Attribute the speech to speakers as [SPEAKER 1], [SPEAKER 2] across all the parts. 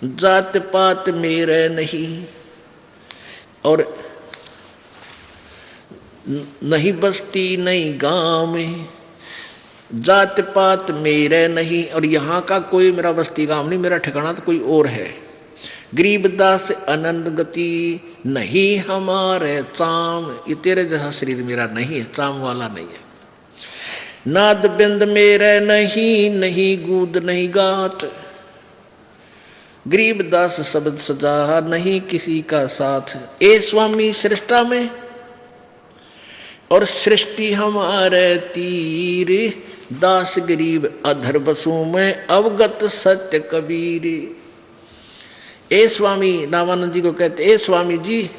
[SPEAKER 1] जात पात मेरे नहीं, और नहीं बस्ती नहीं गांव में, जात पात मेरे नहीं, और यहाँ का कोई मेरा बस्ती गांव नहीं, मेरा ठिकाना तो कोई और है। गरीबदास अनंत गति नहीं हमारे चाम, ये तेरे जैसा शरीर मेरा नहीं है, चाम वाला नहीं है। नाद बिंद मेरे नहीं, नहीं गूद नहीं गात, गरीबदास शब्द सजा नहीं किसी का साथ। ए स्वामी सृष्टा में और सृष्टि हमारे तीर, दास गरीब अधर बसू में अवगत सत्य कबीर। ए स्वामी, रामानंद जी को कहते, ए स्वामी जी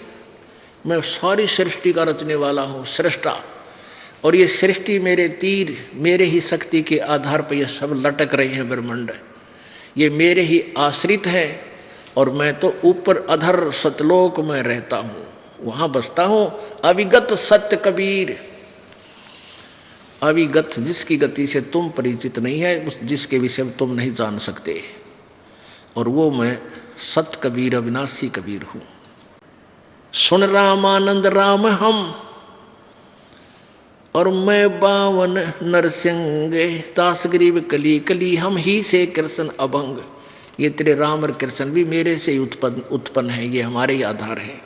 [SPEAKER 1] मैं सारी सृष्टि का रचने वाला हूँ, सृष्टा, और ये सृष्टि मेरे तीर, मेरे ही शक्ति के आधार पर ये सब लटक रहे हैं ब्रह्मांड, ये मेरे ही आश्रित है, और मैं तो ऊपर अधर सतलोक में रहता हूँ, वहाँ बसता हूँ। अविगत सत्य कबीर, अविगत जिसकी गति से तुम परिचित नहीं है, जिसके विषय में तुम नहीं जान सकते, और वो मैं सत कबीर अविनाशी कबीर हूँ। सुन रामानंद राम हम, और मैं बावन नरसिंह, दास गरीब कली कली हम ही से कृष्ण अभंग। ये तेरे राम और कृष्ण भी मेरे से ही उत्पन्न है, ये हमारे ही आधार है।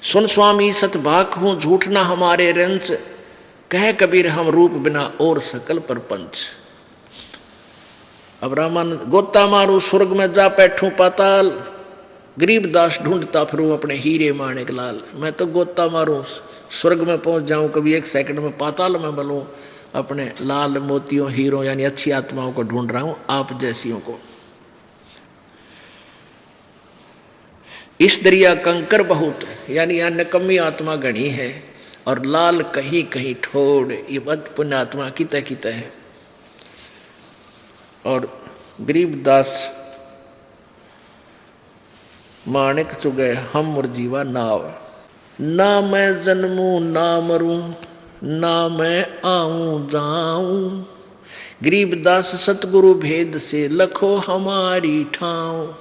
[SPEAKER 1] सुन स्वामी सतभाक हूँ झूठ ना हमारे रंच, कह कबीर हम रूप बिना और सकल परपंच। अब रामानंद, गोता मारू स्वर्ग में जा बैठूं पाताल, गरीबदास ढूंढता फिरूं अपने हीरे माणिक लाल। मैं तो गोता मारूं स्वर्ग में पहुंच जाऊं, कभी एक सेकंड में पाताल में बलूं, अपने लाल मोतियों हीरों यानी अच्छी आत्माओं को ढूंढ रहा हूं, आप जैसियों को। इस दरिया कंकर बहुत, यानी यहाँ नकम्मी आत्मा गणी है, और लाल कहीं कहीं ठोड़, ये बद पुण्य आत्मा कितः कितः है। और गरीबदास माणिक चुगे हम मुरजीवा नाव, ना मैं जन्मूं ना मरूं, ना मैं आऊं जाऊं, गरीबदास सतगुरु भेद से लखो हमारी ठाव।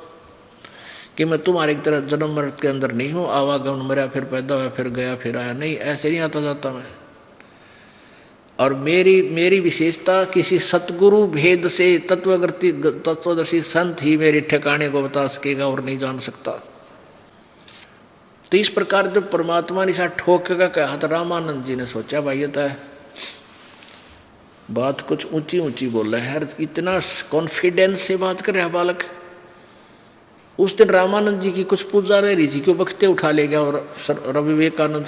[SPEAKER 1] कि मैं तुम्हारे की तरह जन्म मृत्यु के अंदर नहीं हूँ, आवागमन, मरा फिर पैदा हुआ फिर गया फिर आया, नहीं, ऐसे नहीं आता जाता मैं। और मेरी विशेषता किसी सतगुरु भेद से, तत्वदर्शी संत ही मेरे ठिकाने को बता सकेगा और नहीं जान सकता। तो इस प्रकार जब परमात्मा ने साथ ठोक का कहा था, रामानंद जी ने सोचा भाई ये तो बात कुछ ऊंची ऊंची बोल रहा है यार, इतना कॉन्फिडेंस से बात कर रहा है बालक। उस दिन रामानंद जी की कुछ पूजा रह रही थी, क्यों बख्ते उठा ले गया और रवि विवेकानंद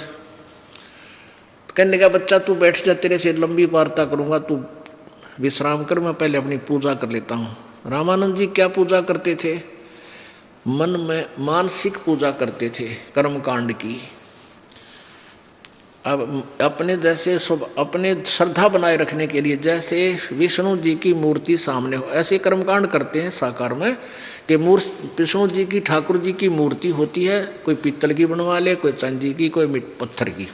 [SPEAKER 1] कहने का, बच्चा तू बैठ जा, तेरे से लंबी वार्ता करूंगा, तू विश्राम कर, मैं पहले अपनी पूजा कर लेता हूँ। रामानंद जी क्या पूजा करते थे? मन में मानसिक पूजा करते थे कर्मकांड की। अब अपने जैसे अपने श्रद्धा बनाए रखने के लिए, जैसे विष्णु जी की मूर्ति सामने हो, ऐसे कर्मकांड करते हैं साकार में कि विष्णु जी की, ठाकुर जी की मूर्ति होती है, कोई पीतल की बनवा ले, कोई चांदी की, कोई पत्थर की,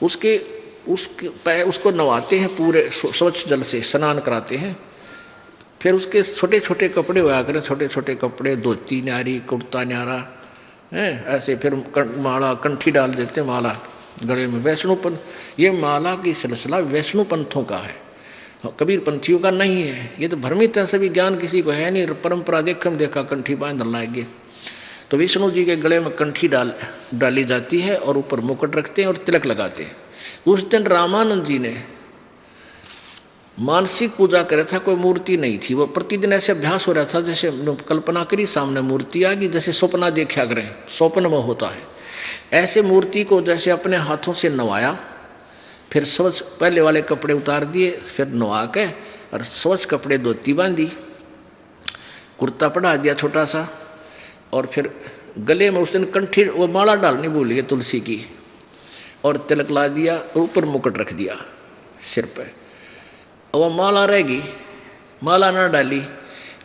[SPEAKER 1] उसको नवाते हैं पूरे स्वच्छ जल से, स्नान कराते हैं। फिर उसके छोटे छोटे कपड़े हुआ करें, छोटे छोटे कपड़े, धोती न्यारी, कुर्ता न्यारा है, ऐसे फिर माला कंठी डाल देते हैं, माला गले में। वैष्णोपन, ये माला की सिलसिला वैष्णो पंथों का है, कबीर पंथियों का नहीं है। ये तो भ्रमित है, सभी ज्ञान किसी को है नहीं, परंपरा देखा कंठी बांध लाएंगे। तो विष्णु जी के गले में कंठी डाली जाती है और ऊपर मुकुट रखते हैं और तिलक लगाते हैं। उस दिन रामानंद जी ने मानसिक पूजा करा था, कोई मूर्ति नहीं थी। वो प्रतिदिन ऐसे अभ्यास हो रहा था जैसे कल्पना करी सामने मूर्ति आ गई, जैसे सपना देखा करें, स्वप्न में होता है ऐसे मूर्ति को जैसे अपने हाथों से नवाया, फिर स्वच्छ पहले वाले कपड़े उतार दिए, फिर नवा के और स्वच्छ कपड़े धोती बांधी, कुर्ता पढ़ा दिया छोटा सा, और फिर गले में उस दिन कंठी वो माला डालनी भूल गए तुलसी की, और तिलक ला दिया, ऊपर मुकुट रख दिया सिर पे, और वह माला रहेगी, माला ना डाली।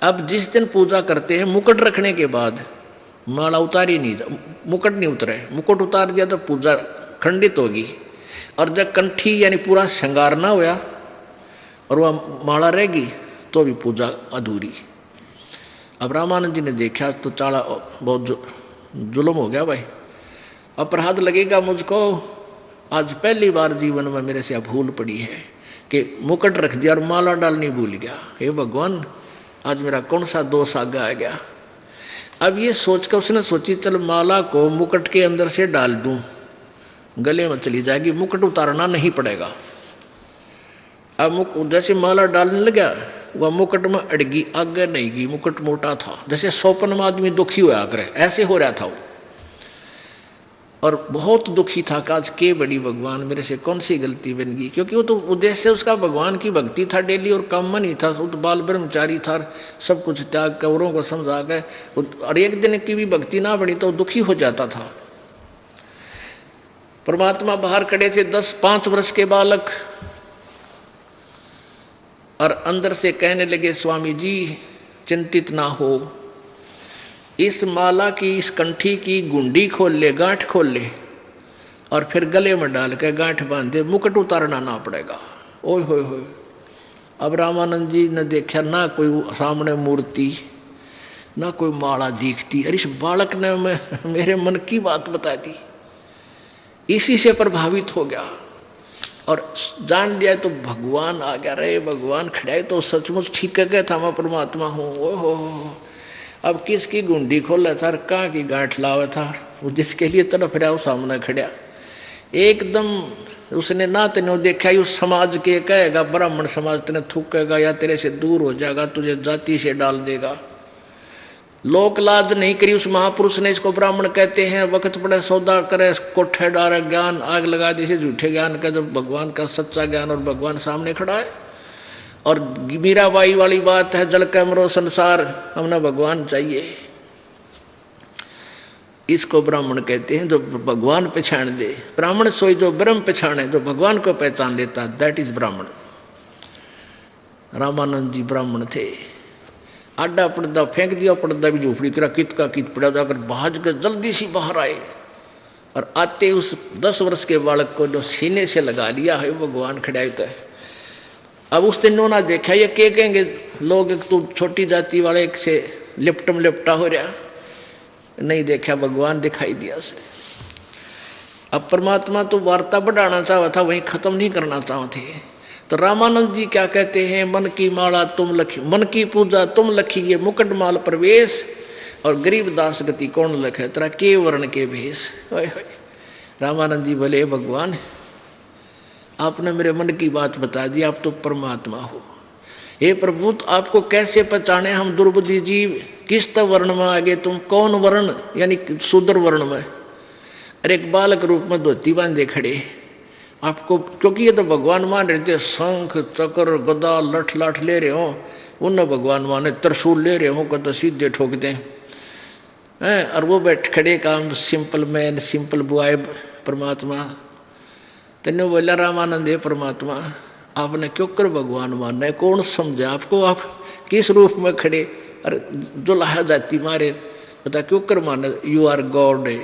[SPEAKER 1] अब जिस दिन पूजा करते हैं मुकुट रखने के बाद माला उतारी नहीं, मुकुट नहीं उतरे, मुकुट उतार दिया तो पूजा खंडित होगी। और जब कंठी यानी पूरा श्रृंगार ना हुआ और वह माला रहेगी तो भी पूजा अधूरी। अब रामानंद जी ने देखा तो चाला बहुत जुल्म हो गया भाई, अपराध लगेगा मुझको। आज पहली बार जीवन में मेरे से भूल पड़ी है कि मुकुट रख दिया और माला डालनी भूल गया। हे भगवान, आज मेरा कौन सा दोष आगे आ गया। अब ये सोचकर उसने सोची चल माला को मुकुट के अंदर से डाल दूं, गले में चली जाएगी, मुकुट उतारना नहीं पड़ेगा। अब जैसे माला डालने लगा वह मुकुट में अड़गी, आगे नहीं गई, मुकुट मोटा था, जैसे सोपन में आदमी दुखी हुआ करे ऐसे हो रहा था वो। और बहुत दुखी था कि आज के बड़ी भगवान मेरे से कौन सी गलती बन गई, क्योंकि वो तो उद्देश्य उसका भगवान की भक्ति था डेली और काम में नहीं था। वो तो बाल ब्रह्मचारी था, सब कुछ त्याग कौरों को समझा गए, और एक दिन की भी भक्ति ना बनी तो दुखी हो जाता था। परमात्मा बाहर खड़े थे, 5 वर्ष के बालक, और अंदर से कहने लगे स्वामी जी चिंतित ना हो, इस माला की इस कंठी की गुंडी खोल ले, गांठ खोल ले, और फिर गले में डाल के गांठ बांध दे, मुकुट उतारना ना पड़ेगा। ओए होए होए। अब रामानंद जी ने देखा ना कोई सामने मूर्ति ना कोई माला दिखती। अरे इस बालक ने मेरे मन की बात बता दी, इसी से प्रभावित हो गया और जान लिया तो भगवान आ गया। रे भगवान खड़ा है तो सचमुच ठीक कह गया था, मैं परमात्मा हूँ। ओ हो। अब किसकी गुंडी खोला था, कहाँ की गांठ लावा था, वो जिसके लिए तरफ रहा वो सामने खड़ा एकदम। उसने ना तेने देखा ही उस समाज के कहेगा, ब्राह्मण समाज तेने थूकेगा या तेरे से दूर हो जाएगा, तुझे जाति से डाल देगा। लोक लाज नहीं करी उस महापुरुष ने। इसको ब्राह्मण कहते हैं, वक्त पड़े सौदा करे, कोठे डारे ज्ञान, आग लगा दी से झूठे ज्ञान का, जब भगवान का सच्चा ज्ञान और भगवान सामने खड़ा है। और मीराबाई वाली बात है, जल कैमरो संसार, हमने भगवान चाहिए। इसको ब्राह्मण कहते हैं जो भगवान पहचान दे। ब्राह्मण सोई जो ब्रह्म पहचाने, जो भगवान को पहचान लेता, दैट इज ब्राह्मण। रामानंद जी ब्राह्मण थे। आडा पर्दा फेंक दिया, पर्दा भी झोपड़ी करा, कित का कित पड़ा, जाकर भाज कर जल्दी सी बाहर आए और आते उस 10 वर्ष के बालक को जो सीने से लगा लिया है, भगवान खड़ा होता है। अब उस दिन उन्होंने देखा, ये क्या कहेंगे लोग, एक तो छोटी जाति वाले एक से लिपटम लिपटा हो रहा, नहीं देखा भगवान दिखाई दिया उसे। अब परमात्मा तो वार्ता बढ़ाना चाहा था, वहीं खत्म नहीं करना चाहते। तो रामानंद जी क्या कहते हैं, मन की माला तुम लखी, मन की पूजा तुम लखी, ये मुकुट माल प्रवेश, और गरीब दास गति कौन लखे, तेरा के वर्ण के भेष। रामानंद जी बोले भगवान आपने मेरे मन की बात बता दी, आप तो परमात्मा हो। हे प्रभु तो आपको कैसे पहचाने हम दुर्बुद्धि जीव, किस वर्ण में आगे, तुम कौन वर्ण, यानी शूद्र वर्ण में। अरे एक बालक रूप में धोती बांधे खड़े आपको, क्योंकि ये तो भगवान मान रहे थे, शंख चक्र गदा लठ लाठ ले रहे हो, उन्हें भगवान माने, त्रिशूल ले रहे हो कद सीधे ठोक दें हैं। और वो बैठ खड़े काम सिंपल मैन सिंपल बॉय परमात्मा। तेने बोला रामानंद है परमात्मा आपने क्यों कर भगवान मानना है, कौन समझे आपको, आप किस रूप में खड़े, अरे जो लाया जाती मारे बता क्यों कर माना, यू आर गॉड है।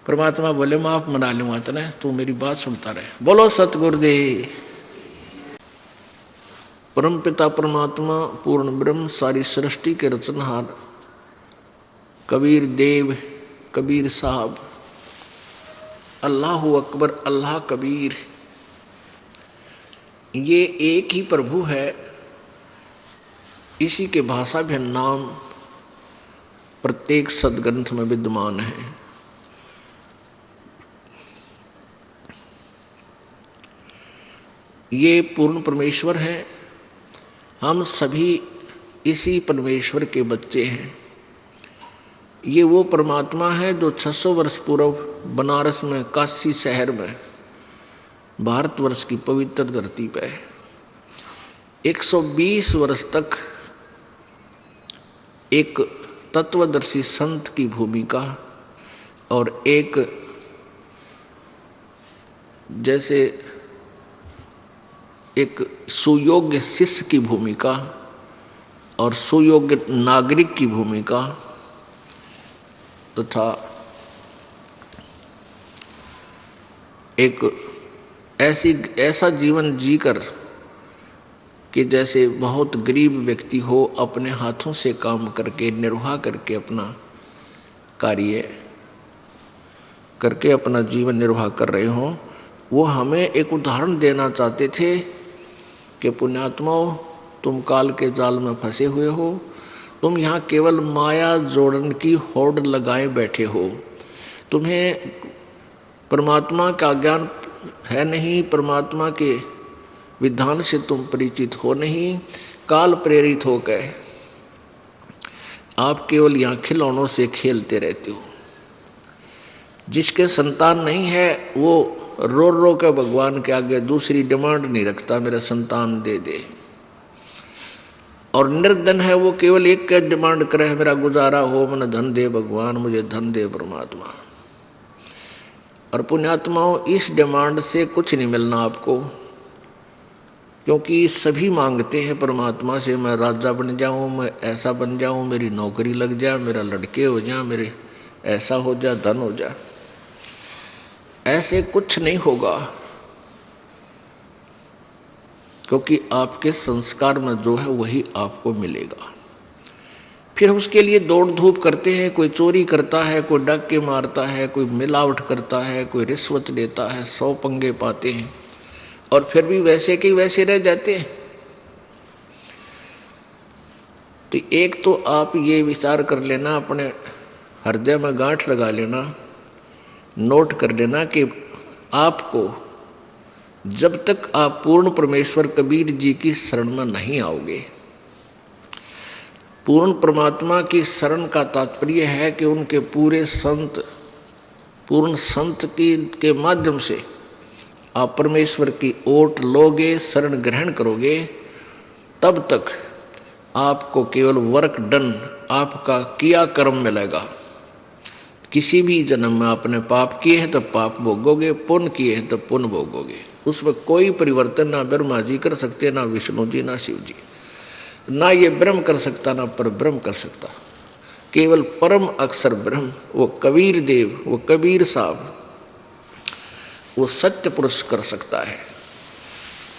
[SPEAKER 1] परमात्मा बोले माफ मना लूँगा तेने, तू मेरी बात सुनता रहे। बोलो सतगुरुदेव। परम पिता परमात्मा पूर्ण ब्रह्म सारी सृष्टि के रचनहार कबीर देव कबीर साहब, अल्लाह अकबर अल्लाह कबीर, ये एक ही प्रभु है। इसी के भाषा भी नाम प्रत्येक सदग्रंथ में विद्यमान है। ये पूर्ण परमेश्वर हैं, हम सभी इसी परमेश्वर के बच्चे हैं। ये वो परमात्मा है जो 600 वर्ष पूर्व बनारस में काशी शहर में भारतवर्ष की पवित्र धरती पे 120 वर्ष तक एक तत्वदर्शी संत की भूमिका और एक जैसे एक सुयोग्य शिष्य की भूमिका और सुयोग्य नागरिक की भूमिका तथा एक ऐसा जीवन जीकर कि जैसे बहुत गरीब व्यक्ति हो, अपने हाथों से काम करके निर्वाह करके अपना कार्य करके अपना जीवन निर्वाह कर रहे हों। वो हमें एक उदाहरण देना चाहते थे कि पुण्यात्माओं, तुम काल के जाल में फंसे हुए हो, तुम यहाँ केवल माया जोड़न की होड़ लगाए बैठे हो, तुम्हें परमात्मा का ज्ञान है नहीं, परमात्मा के विधान से तुम परिचित हो नहीं, काल प्रेरित होकर आप केवल यहाँ खिलौनों से खेलते रहते हो। जिसके संतान नहीं है वो रो रो के भगवान के आगे दूसरी डिमांड नहीं रखता, मेरा संतान दे दे। और निर्धन है वो केवल एक का डिमांड करे, मेरा गुजारा हो, मन धन दे भगवान, मुझे धन दे परमात्मा। और पुण्यात्माओं, इस डिमांड से कुछ नहीं मिलना आपको, क्योंकि सभी मांगते हैं परमात्मा से, मैं राजा बन जाऊं, मैं ऐसा बन जाऊं, मेरी नौकरी लग जाए, मेरा लड़के हो जाए, मेरे ऐसा हो जाए, धन हो जाए। ऐसे कुछ नहीं होगा, क्योंकि आपके संस्कार में जो है वही आपको मिलेगा। फिर उसके लिए दौड़ धूप करते हैं, कोई चोरी करता है, कोई डाके मारता है, कोई मिलावट करता है, कोई रिश्वत लेता है, 100 पंगे पाते हैं और फिर भी वैसे के वैसे रह जाते हैं। तो एक तो आप ये विचार कर लेना, अपने हृदय में गांठ लगा लेना, नोट कर लेना कि आपको जब तक आप पूर्ण परमेश्वर कबीर जी की शरण में नहीं आओगे, पूर्ण परमात्मा की शरण का तात्पर्य है कि उनके पूरे संत, पूर्ण संत के माध्यम से आप परमेश्वर की ओट लोगे, शरण ग्रहण करोगे, तब तक आपको केवल वर्क डन, आपका किया कर्म मिलेगा। किसी भी जन्म में आपने पाप किए हैं तो पाप भोगोगे, पुण्य किए हैं तो पुण्य भोगोगे। उसमें कोई परिवर्तन ना ब्रह्मा जी कर सकते, ना विष्णु जी, ना शिव जी, ना ये ब्रह्म कर सकता, ना पर ब्रह्म कर सकता। केवल परम अक्षर ब्रह्म, वो कबीर देव, वो कबीर साहब, वो सत्य पुरुष कर सकता है।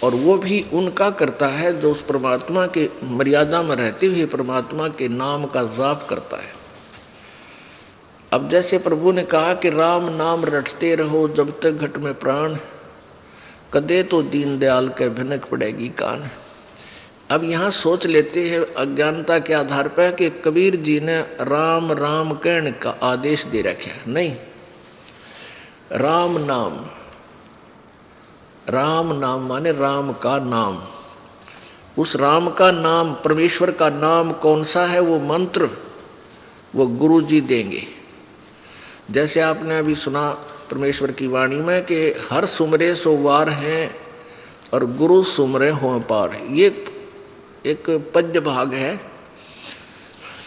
[SPEAKER 1] और वो भी उनका करता है जो उस परमात्मा के मर्यादा में रहते हुए परमात्मा के नाम का जाप करता है। अब जैसे प्रभु ने कहा कि राम नाम रटते रहो जब तक घट में प्राण, कदे तो दीनदयाल के भनक पड़ेगी कान। अब यहाँ सोच लेते हैं अज्ञानता के आधार पर कि कबीर जी ने राम राम कहने का आदेश दे रखा है। नहीं, राम नाम, राम नाम माने राम का नाम। उस राम का नाम, परमेश्वर का नाम कौन सा है? वो मंत्र वो गुरु जी देंगे। जैसे आपने अभी सुना परमेश्वर की वाणी में कि हर सुमरे सो वार हैं और गुरु सुमरे हो पार। ये एक पद्य भाग है,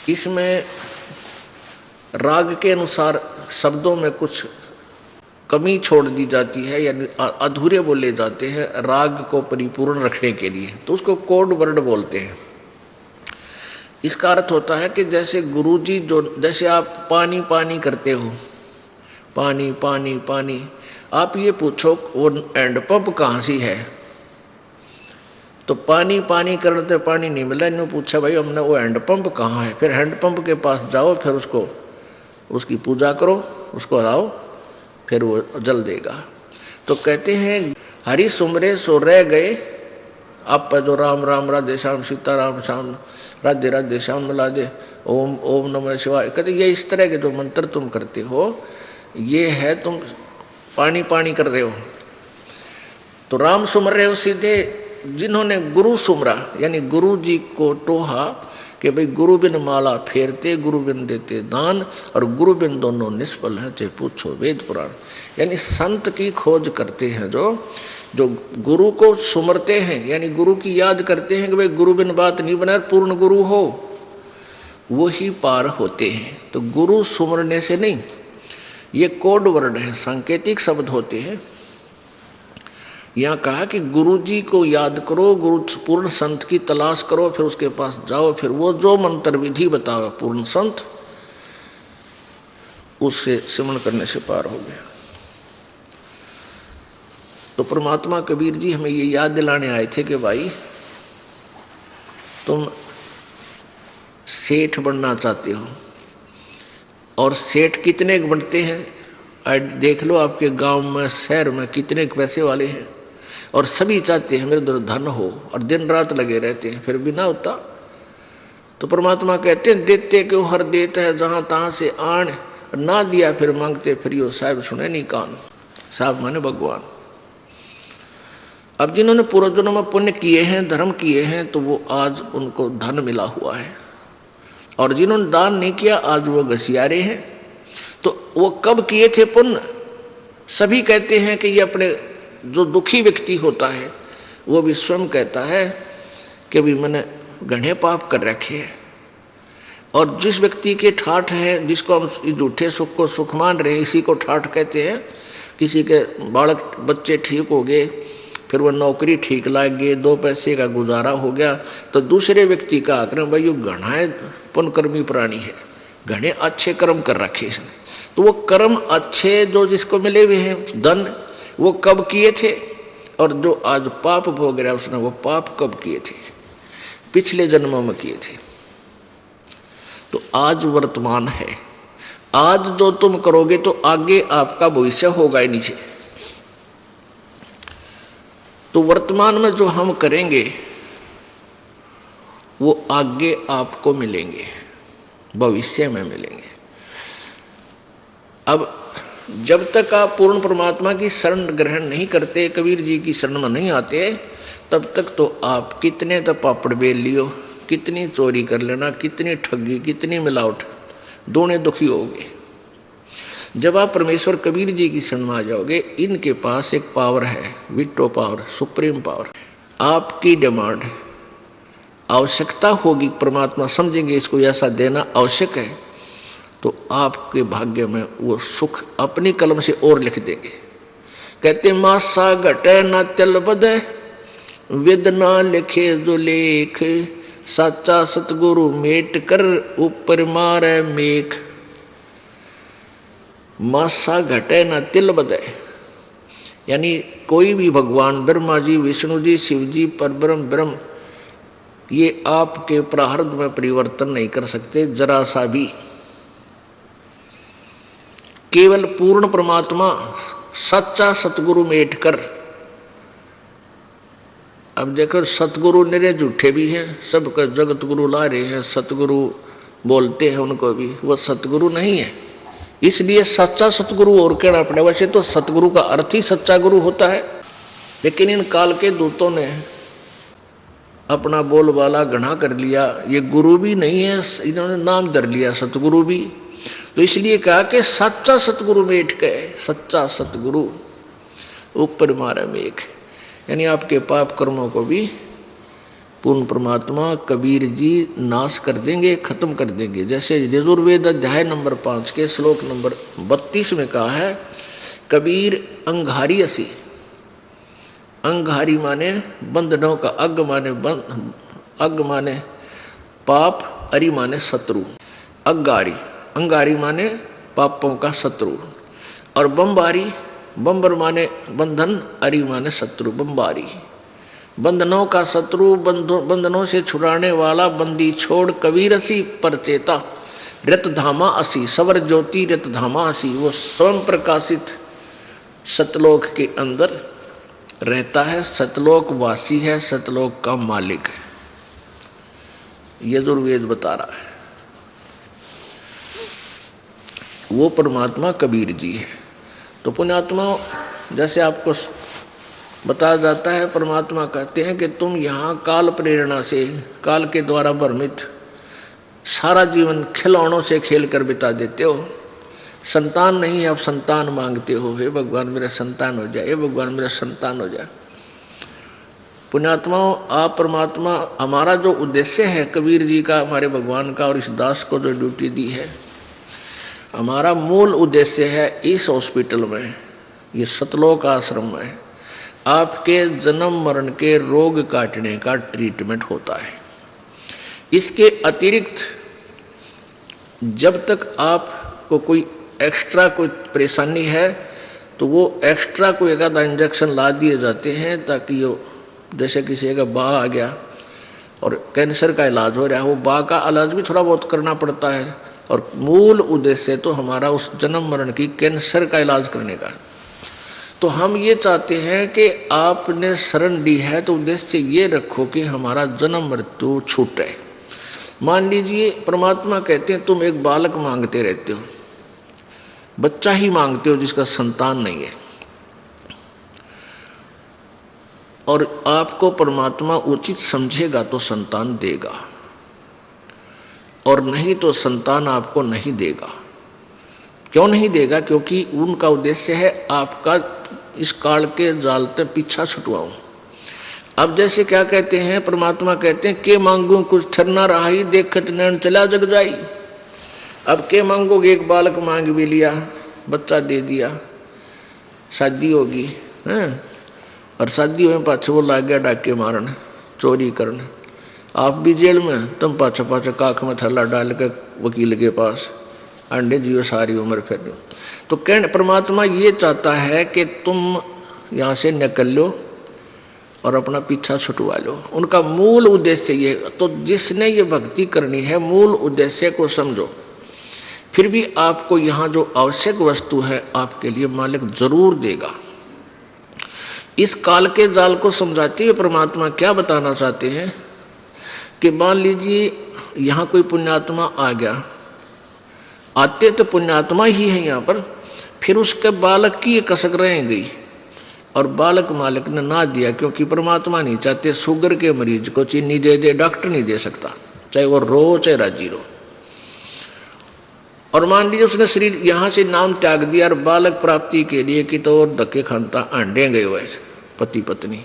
[SPEAKER 1] इसमें राग के अनुसार शब्दों में कुछ कमी छोड़ दी जाती है, यानी अधूरे बोले जाते हैं राग को परिपूर्ण रखने के लिए, तो उसको कोड वर्ड बोलते हैं। इसका अर्थ होता है कि जैसे गुरुजी जो, जैसे आप पानी पानी करते हो, पानी पानी पानी, आप ये पूछो वो हैंडपंप कहाँ सी है, तो पानी पानी करते पानी नहीं मिला, इन्होंने पूछा भाई हमने वो हैंडपंप कहाँ है, फिर हैंडपंप के पास जाओ, फिर उसको उसकी पूजा करो, उसको लाओ, फिर वो जल देगा। तो कहते हैं हरि सुमरे सो रह गए, आप जो राम राम राधे श्याम सीता राम श्याम राधे राधे श्याम मिलादे ओम ओम नमः शिवाय। कहते ये इस तरह के जो मंत्र तुम करते हो, ये है तुम पानी पानी कर रहे हो। तो राम सुमर रहे हो सीधे जिन्होंने गुरु सुमरा, यानी गुरु जी को टोहा कि भाई गुरु बिन माला फेरते, गुरु बिन देते दान, और गुरु बिन दोनों निष्फल हैं चाहे पूछो वेद पुराण। यानी संत की खोज करते हैं जो गुरु को सुमरते हैं, यानी गुरु की याद करते हैं कि भाई गुरु बिन बात नहीं बना, पूर्ण गुरु हो, वो ही पार होते हैं। तो गुरु सुमरने से नहीं, ये कोड वर्ड है, सांकेतिक शब्द होते हैं। यहाँ कहा कि गुरु जी को याद करो, गुरु पूर्ण संत की तलाश करो, फिर उसके पास जाओ, फिर वो जो मंत्र विधि बताओ पूर्ण संत, उससे सिमरण करने से पार हो गया। तो परमात्मा कबीर जी हमें ये याद दिलाने आए थे कि भाई तुम सेठ बनना चाहते हो, और सेठ कितने बनते हैं, देख लो आपके गांव में शहर में कितने पैसे वाले हैं, और सभी चाहते हैं मेरे अंदर धन हो, और दिन रात लगे रहते हैं, फिर भी ना होता। तो परमात्मा कहते हैं देते क्यों हर देता है जहाँ तहाँ से आन, ना दिया फिर मांगते फिर यो साहब सुने नहीं कान। साहब माने भगवान। अब जिन्होंने पूर्वजन्म में पुण्य किए हैं, धर्म किए हैं, तो वो आज उनको धन मिला हुआ है, और जिन्होंने दान नहीं किया आज वो घसियारे हैं। तो वो कब किए थे पुण्य? सभी कहते हैं कि ये अपने जो दुखी व्यक्ति होता है वो भी स्वयं कहता है कि भी मैंने घने पाप कर रखे हैं। और जिस व्यक्ति के ठाठ है, जिसको हम झूठे सुख को सुख मान रहे हैं, इसी को ठाठ कहते हैं। किसी के बालक बच्चे ठीक हो गए, फिर वो नौकरी ठीक लाग गई, 2 पैसे का गुजारा हो गया, तो दूसरे व्यक्ति का आक्रमण भाई यो घना पुण्यकर्मी प्राणी है, घने अच्छे कर्म कर रखे इसने। तो वो कर्म अच्छे जो जिसको मिले हुए हैं धन, वो कब किए थे? और जो आज पाप भोग रहा है उसने वो पाप कब किए थे? पिछले जन्मों में किए थे। तो आज वर्तमान है, आज जो तुम करोगे तो आगे आपका भविष्य होगा ही नीचे। तो वर्तमान में जो हम करेंगे वो आगे आपको मिलेंगे, भविष्य में मिलेंगे। अब जब तक आप पूर्ण परमात्मा की शरण ग्रहण नहीं करते, कबीर जी की शरण में नहीं आते, तब तक तो आप कितने तो पापड़ बेल लियो, कितनी चोरी कर लेना, कितनी ठगी, कितनी मिलावट, दोनों दुखी होगे। जब आप परमेश्वर कबीर जी की शरण में आ जाओगे, इनके पास एक पावर है, विटो पावर, सुप्रीम पावर। आपकी डिमांड आवश्यकता होगी, परमात्मा समझेंगे इसको ऐसा देना आवश्यक है, तो आपके भाग्य में वो सुख अपनी कलम से और लिख देंगे। कहते मासा घटे न तिल बदे, वेद न लिखे जो लेख, साचा सतगुरु मेट कर ऊपर मारे मेख। मासा घटे न तिल बदे, यानी कोई भी भगवान ब्रह्मा जी, विष्णु जी, शिव जी, परब्रह्म ब्रह्म, ये आपके प्रारब्ध में परिवर्तन नहीं कर सकते जरा सा भी। केवल पूर्ण परमात्मा सच्चा सतगुरु मेट कर। अब देखो सतगुरु निरे झूठे भी हैं, सबका जगत गुरु ला रहे हैं, सतगुरु बोलते हैं उनको भी, वो सतगुरु नहीं है। इसलिए सच्चा सतगुरु और कहना पड़े। वैसे तो सतगुरु का अर्थ ही सच्चा गुरु होता है, लेकिन इन काल के दूतों ने अपना बोलबाला घना कर लिया, ये गुरु भी नहीं है, इन्होंने नाम धर लिया सतगुरु भी। तो इसलिए कहा कि सच्चा सतगुरु मेट के, सच्चा सतगुरु ऊपर मारा मेघ, यानी आपके पाप कर्मों को भी पूर्ण परमात्मा कबीर जी नाश कर देंगे, खत्म कर देंगे। जैसे यजुर्वेद अध्याय नंबर 5 के श्लोक नंबर 32 में कहा है, कबीर अंगारी असी। अंगारी माने बंधनों का, अग माने अग माने पाप, अरि माने शत्रु। अंगारी, अंगारी माने पापों का शत्रु, और बम्बारी, बम्बर माने बंधन, अरि माने शत्रु, बम्बारी बंधनों का शत्रु, बंधनों से छुड़ाने वाला, बंदी छोड़ कबीर असी परचेता, रत धामा असी, सवर ज्योति रत धामा असी। वो स्वयं प्रकाशित सतलोक के अंदर रहता है, सतलोक वासी है, सतलोक का मालिक है, यजुर्वेद बता रहा है। वो परमात्मा कबीर जी है। तो पुण्यात्मा, जैसे आपको बताया जाता है, परमात्मा कहते हैं कि तुम यहाँ काल प्रेरणा से, काल के द्वारा भ्रमित सारा जीवन खिलौनों से खेल कर बिता देते हो। संतान नहीं है, अब संतान मांगते हो, हे भगवान मेरा संतान हो जाए, हे भगवान मेरा संतान हो जाए। पुण्यात्माओं, आप परमात्मा, हमारा जो उद्देश्य है कबीर जी का, हमारे भगवान का, और इस दास को जो ड्यूटी दी है, हमारा मूल उद्देश्य है इस हॉस्पिटल में, ये सतलोक आश्रम में आपके जन्म मरण के रोग काटने का ट्रीटमेंट होता है। इसके अतिरिक्त जब तक आपको कोई एक्स्ट्रा कोई परेशानी है तो वो एक्स्ट्रा कोई एक आधा इंजेक्शन ला दिए जाते हैं, ताकि वो जैसे किसी का बाह आ गया और कैंसर का इलाज हो रहा है, वो बा का इलाज भी थोड़ा बहुत करना पड़ता है, और मूल उद्देश्य तो हमारा उस जन्म मरण की कैंसर का इलाज करने का है। तो हम ये चाहते हैं कि आपने शरण ली है तो उद्देश्य ये रखो कि हमारा जन्म मृत्यु छूटे। मान लीजिए परमात्मा कहते हैं तुम एक बालक मांगते रहते हो, बच्चा ही मांगते हो जिसका संतान नहीं है, और आपको परमात्मा उचित समझेगा तो संतान देगा, और नहीं तो संतान आपको नहीं देगा। क्यों नहीं देगा? क्योंकि उनका उद्देश्य है आपका इस काल के जाल से पीछा छुटवाऊं। अब जैसे क्या कहते हैं, परमात्मा कहते हैं के मांगू कुछ ठर ना रहा, देखत नैन चला जग जाई। अब के मांगोगे, एक बालक मांग भी लिया, बच्चा दे दिया, शादी होगी हैं, और शादी होने पाछे वो लाग गया डाके मारन, चोरी करन, आप भी जेल में, तुम पाछा पाछा काख में थैला डाल के वकील के पास अंडे जियो सारी उम्र फिर। तो कहने परमात्मा ये चाहता है कि तुम यहाँ से निकल लो और अपना पीछा छुटवा लो। उनका मूल उद्देश्य ये, तो जिसने ये भक्ति करनी है मूल उद्देश्य को समझो। फिर भी आपको यहाँ जो आवश्यक वस्तु है आपके लिए मालिक जरूर देगा। इस काल के जाल को समझाते हुए परमात्मा क्या बताना चाहते हैं कि मान लीजिए यहाँ कोई पुण्यात्मा आ गया, आते तो पुण्यात्मा ही है यहाँ पर, फिर उसके बालक की कसक रह गई और बालक मालिक ने ना दिया, क्योंकि परमात्मा नहीं चाहते शुगर के मरीज को चीनी दे दे, डॉक्टर नहीं दे सकता, चाहे वो रो चाहे राजी रो। और मान लीजिए उसने शरीर यहाँ से नाम त्याग दिया और बालक प्राप्ति के लिए कि तो और धक्के खानता अंडे गए हुए पति पत्नी,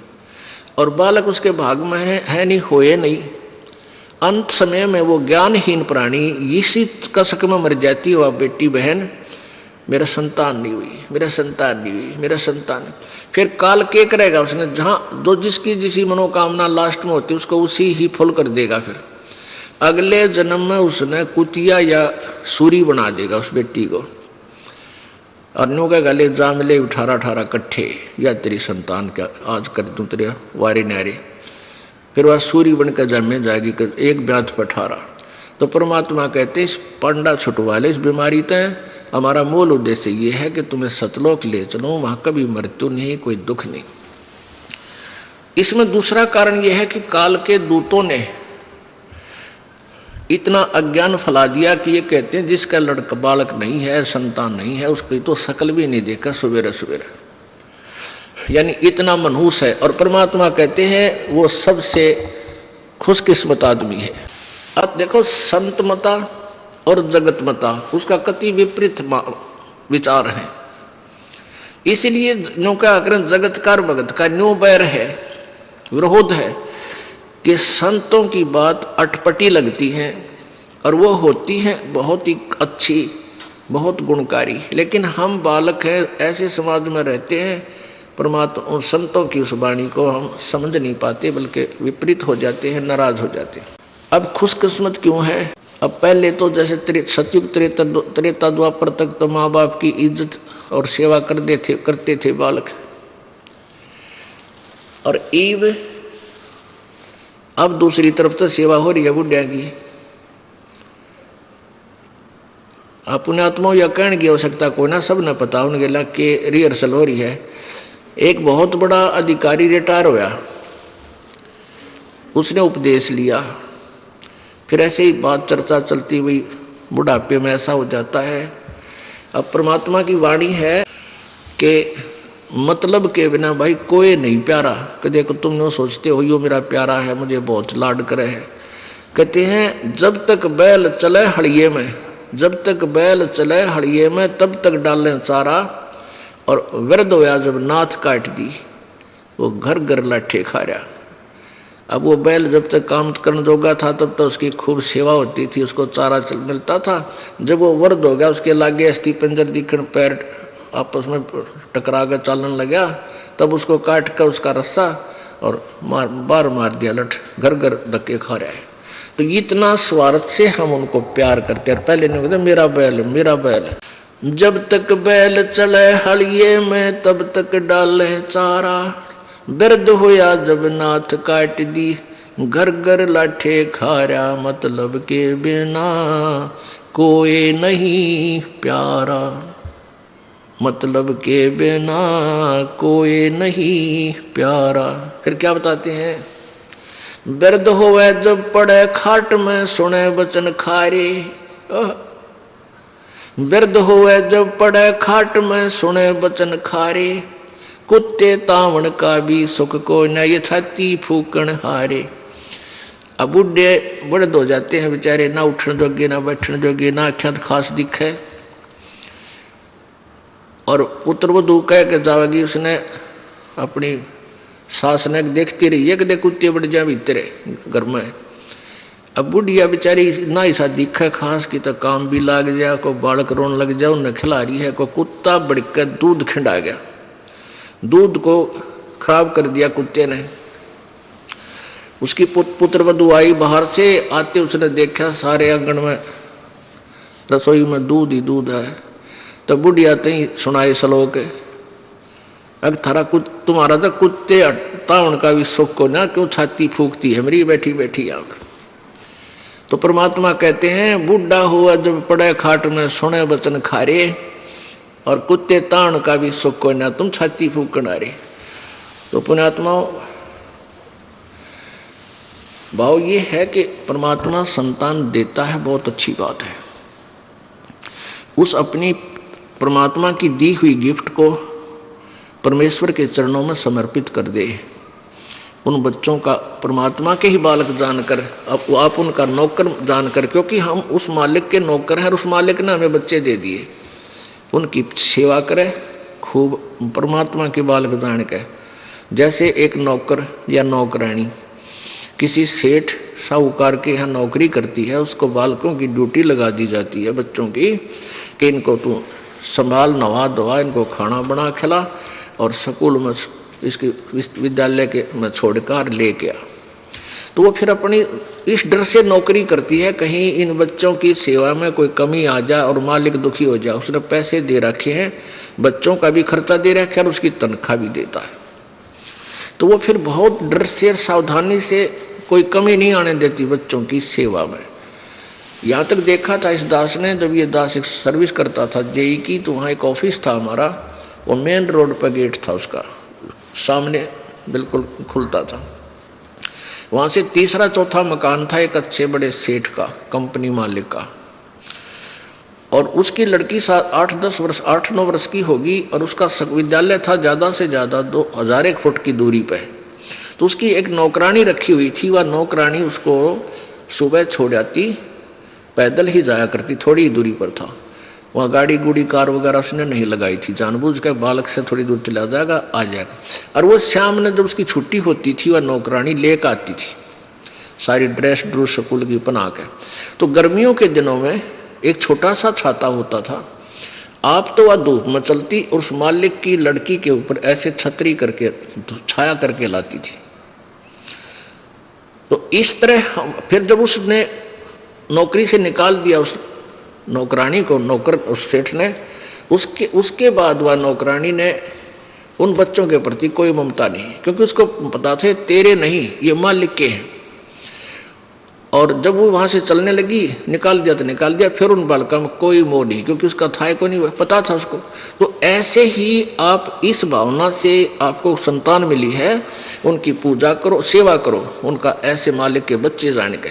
[SPEAKER 1] और बालक उसके भाग में है नहीं, होए नहीं। अंत समय में वो ज्ञानहीन प्राणी इसी कसक में मर जाती हो, बेटी बहन मेरा संतान नहीं हुई, मेरा संतान नहीं हुई, मेरा संतान। फिर काल के करेगा, उसने जहाँ जो जिसकी जिसी मनोकामना लास्ट में होती है उसको उसी ही फुल कर देगा। फिर अगले जन्म में उसने कुतिया या सूरी बना देगा उस बेटी को, और नो का गले जा मिले 18 कट्ठे, या तेरी संतान क्या आज कर दूँ तेरे वारे न्यारे। फिर वह सूरी बनकर जमे जाएगी एक ब्याज पर 18। तो परमात्मा कहते इस पंडा छुटवा ले इस बीमारी तय। हमारा मूल उद्देश्य ये है कि तुम्हें सतलोक ले चलो, वहाँ कभी मृत्यु नहीं, कोई दुख नहीं। इसमें दूसरा कारण यह है कि काल के दूतों ने इतना अज्ञान फैला दिया कि ये कहते हैं जिसका लड़का बालक नहीं है, संतान नहीं है, उसकी तो शकल भी नहीं देखा सवेरे सवेरे, यानी इतना मनहूस है। और परमात्मा कहते हैं वो सबसे खुशकिस्मत आदमी है। अब देखो संतमता और जगतमता उसका कति विपरीत विचार है, इसलिए न्यू का आकरण जगतकार भगत का न्यू बैर है, विरोध है कि संतों की बात अटपटी लगती है और वो होती है बहुत ही अच्छी, बहुत गुणकारी, लेकिन हम बालक हैं, ऐसे समाज में रहते हैं, परमात्मा उन संतों की उस वाणी को हम समझ नहीं पाते, बल्कि विपरीत हो जाते हैं, नाराज हो जाते हैं। अब खुशकिस्मत क्यों है? अब पहले तो जैसे सतयुग त्रेता द्वापर तक तो माँ बाप की इज्जत और सेवा करते थे बालक, और ईव अब दूसरी तरफ से सेवा हो रही है बुढ़िया की। अपने आत्माओं या कहने की आवश्यकता को ना, सब न पता उनके लग के रिहर्सल हो रही है। एक बहुत बड़ा अधिकारी रिटायर होया, उसने उपदेश लिया, फिर ऐसे ही बात चर्चा चलती हुई बुढ़ापे में ऐसा हो जाता है। अब परमात्मा की वाणी है कि मतलब के बिना भाई कोई नहीं प्यारा, कि देखो तुम नो सोचते हो यो मेरा प्यारा है, मुझे बहुत लाड करे है। कहते हैं जब तक बैल चले हड़िए में, जब तक बैल चले हड़िए में तब तक डालें चारा, और वृद्ध होया जब नाथ काट दी वो घर घर लाठे खा रहा। अब वो बैल जब तक काम करने जोगा था तब तक उसकी खूब सेवा होती थी, उसको चारा मिलता था। जब वो वृद्ध हो गया उसके लागे अस्थि पंजर दिखण, पैर आपस में टकरा कर चालन लगा, तब उसको काट कर उसका रस्सा और बार मार दिया लठ, घर घर धक्के खा रहा है। तो इतना स्वार्थ से हम उनको प्यार करते हैं। पहले नहीं कहते मेरा बैल मेरा बैल, जब तक बैल चले हलिये में तब तक डाले चारा, वृद्ध होया जब नाथ काट दी घर घर लाठे खारा मतलब के बिना कोई नहीं प्यारा, मतलब के बिना कोई नहीं प्यारा। फिर क्या बताते हैं, बिरध होवे जब पड़े खाट में सुने वचन खारे, बिरध होवे जब पड़े खाट में सुने वचन खारे, कुत्ते तावण का भी सुख को न ये छाती फूकण हारे। अब बुढ़े बड़द हो जाते हैं बेचारे, ना उठने जोगे ना बैठने जोगे, ना अख्यात खास दिखे, और पुत्र वधू कह के जावेगी उसने अपनी सास ने देखती रही है कि देख कुत्ते बढ़ जाए भीतरे घर में। अब बुढ़िया बेचारी ना ही सा दिखे खास की, तो काम भी लाग जाए, को बालक रोन लग जाए, उन्हें खिला रही है, को कुत्ता बढ़ के दूध खिंडा गया, दूध को खराब कर दिया कुत्ते ने। उसकी पुत्र वधू आई बाहर से, आते उसने देखा सारे आंगन में रसोई में दूध ही दूध है। तो बुढ़िया तई सुनाए श्लोक, अगर थारा तुम्हारा तो कुत्ते तावण का भी सुख को ना, क्यों छाती फूकती है मेरी बैठी बैठी यहाँ पर। तो परमात्मा कहते हैं बूढ़ा हुआ जब पड़े खाट में सुने वचन खारे, और कुत्ते तावण का भी सुख को ना, तुम छाती फूकण आ रहे। तो पुण्यात्माओं, भाव ये है कि परमात्मा संतान देता है, बहुत अच्छी बात है। उस अपनी परमात्मा की दी हुई गिफ्ट को परमेश्वर के चरणों में समर्पित कर दे। उन बच्चों का परमात्मा के ही बालक जानकर, अब आप उनका नौकर जानकर, क्योंकि हम उस मालिक के नौकर हैं और उस मालिक ने हमें बच्चे दे दिए, उनकी सेवा करें खूब परमात्मा के बालक जान के। जैसे एक नौकर या नौकरानी किसी सेठ साहूकार के यहाँ नौकरी करती है, उसको बालकों की ड्यूटी लगा दी जाती है बच्चों की, कि इनको तू संभाल, नवा धोवा, इनको खाना बना खिला, और स्कूल में इसके विद्यालय के में छोड़कर लेके आ। तो वो फिर अपनी इस डर से नौकरी करती है, कहीं इन बच्चों की सेवा में कोई कमी आ जाए और मालिक दुखी हो जाए। उसने पैसे दे रखे हैं, बच्चों का भी खर्चा दे रखा है और उसकी तनख्वाह भी देता है। तो वो फिर बहुत डर से सावधानी से कोई कमी नहीं आने देती बच्चों की सेवा में। यहाँ तक देखा था इस दास ने, जब ये दास एक सर्विस करता था जेई की, तो वहाँ एक ऑफिस था हमारा, वो मेन रोड पर गेट था उसका, सामने बिल्कुल खुलता था। वहाँ से तीसरा चौथा मकान था एक अच्छे बड़े सेठ का, कंपनी मालिक का, और उसकी लड़की 8-9 वर्ष की होगी, और उसका विद्यालय था ज़्यादा से ज़्यादा 2000 फुट की दूरी पर। तो उसकी एक नौकरानी रखी हुई थी, वह नौकरानी उसको सुबह छोड़ जाती, पैदल ही जाया करती, थोड़ी ही दूरी पर था। वहाँ गाड़ी गुड़ी कार वगैरह उसने नहीं लगाई थी, जानबूझ के बालक से थोड़ी दूर चला जाएगा आ जाएगा। और वो शाम में जब उसकी छुट्टी होती थी, वह नौकरानी लेकर आती थी सारी ड्रेस ड्रूस स्कूल की बना के। तो गर्मियों के दिनों में एक छोटा सा छाता होता था, आप तो वह धूप में चलती और उस मालिक की लड़की के ऊपर ऐसे छतरी करके छाया करके लाती थी। तो इस तरह फिर जब उसने नौकरी से निकाल दिया उस नौकरानी को, नौकर उस सेठ ने, उसके बाद वह नौकरानी ने उन बच्चों के प्रति कोई ममता नहीं, क्योंकि उसको पता था तेरे नहीं, ये मालिक के हैं। और जब वो वहाँ से चलने लगी, निकाल दिया तो निकाल दिया, फिर उन बालकों में कोई मोह नहीं, क्योंकि उसका था को नहीं पता था उसको। तो ऐसे ही आप इस भावना से आपको संतान मिली है, उनकी पूजा करो, सेवा करो, उनका ऐसे मालिक के बच्चे जाने के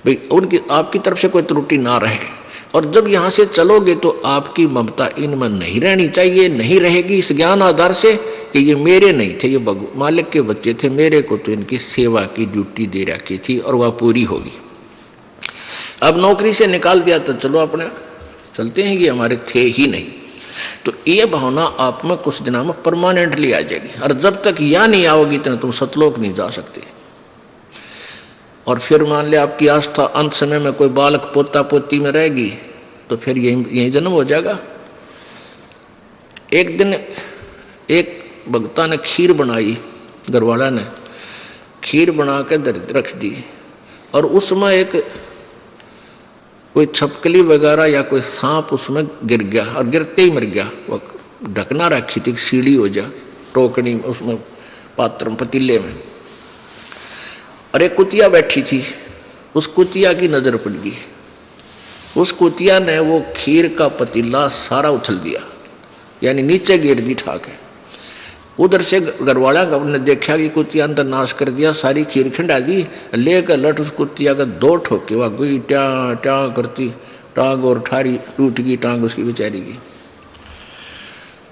[SPEAKER 1] भाई, उनकी आपकी तरफ से कोई त्रुटि ना रहे। और जब यहाँ से चलोगे तो आपकी ममता इनमें नहीं रहनी चाहिए, नहीं रहेगी इस ज्ञान आधार से कि ये मेरे नहीं थे, ये मालिक के बच्चे थे, मेरे को तो इनकी सेवा की ड्यूटी दे रखी थी और वह पूरी होगी। अब नौकरी से निकाल दिया तो चलो अपने चलते हैं, ये हमारे थे ही नहीं। तो ये भावना आप में कुछ दिनों में परमानेंटली आ जाएगी, और जब तक यह नहीं आओगी इतना तुम सतलोक नहीं जा सकते। और फिर मान लिया आपकी आस्था अंत समय में कोई बालक पोता पोती में रहेगी, तो फिर यही जन्म हो जाएगा। एक दिन एक भक्ता ने खीर बनाई, घरवाला ने खीर बना के रख दी, और उसमें एक कोई छपकली वगैरह या कोई सांप उसमें गिर गया, और गिरते ही मर गया। वो ढकना रखी थी, सीढ़ी हो जा टोकनी उसमें पात्र पतीले में। और एक कुतिया बैठी थी, उस कुतिया की नजर पड़ गई। उस कुतिया ने वो खीर का पतीला सारा उछल दिया, यानी नीचे गिर दी ठाक है। उधर से घरवाला ने देखा कि कुतिया ने नाश कर दिया, सारी खीर खिंडा दी, लेकर लट उस कुतिया का 2 ठोके वह गई ट्या ट्या करती, टांग और ठारी टूट गई टांग उसकी बेचारी की।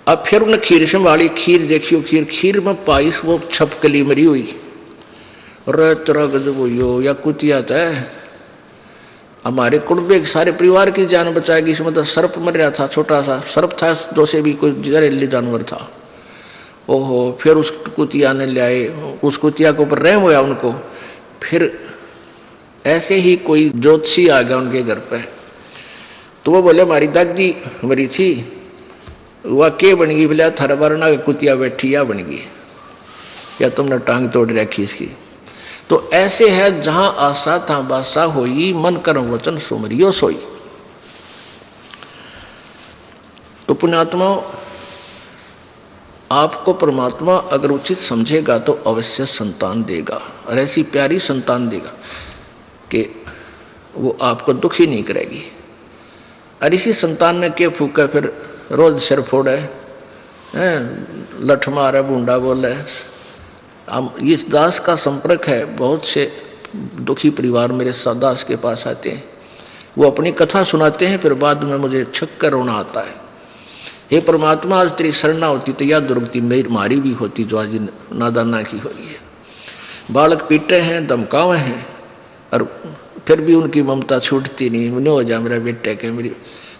[SPEAKER 1] अब फिर उन्हें खीर संभाली, खीर देखियो, खीर में पाइस वो छपकली मरी हुई। तरह गजब हो या कुतिया तय हमारे कुटुंबे के सारे परिवार की जान बचाएगी। इसमें तो सर्प मर रहा था, छोटा सा सर्प था, दो से भी कोई जहरीली जानवर था। ओहो, फिर उस कुतिया ने ले आए, उस कुतिया के ऊपर रहम हुआ उनको। फिर ऐसे ही कोई ज्योतिषी आ गया उनके घर पे, तो वो बोले हमारी दादी मरी थी, वह के बन गई? बोले थारा वरना कुतिया बैठी या बन गई, या तुमने टांग तोड़ रखी इसकी। तो ऐसे है, जहां आशा था बासा होई, मन कर्म वचन सुमरियो सोई। तो पुण्यात्मा, आपको परमात्मा अगर उचित समझेगा तो अवश्य संतान देगा, और ऐसी प्यारी संतान देगा कि वो आपको दुखी नहीं करेगी। और इसी संतान ने के फूका फिर रोज सिर फोड़े, लठ मारे, बूंडा बोले। इस दास का संपर्क है, बहुत से दुखी परिवार मेरे दास के पास आते हैं, वो अपनी कथा सुनाते हैं, फिर बाद में मुझे छक्कर रोना आता है। हे परमात्मा, आज तेरी शरणा होती तो या दुर्गति मेरी मारी भी होती जो आज नादाना की हो रही है। बालक पीटे हैं, धमकावे हैं, और फिर भी उनकी ममता छूटती नहीं, उन्हें हो जा मेरा बेटे के मेरी।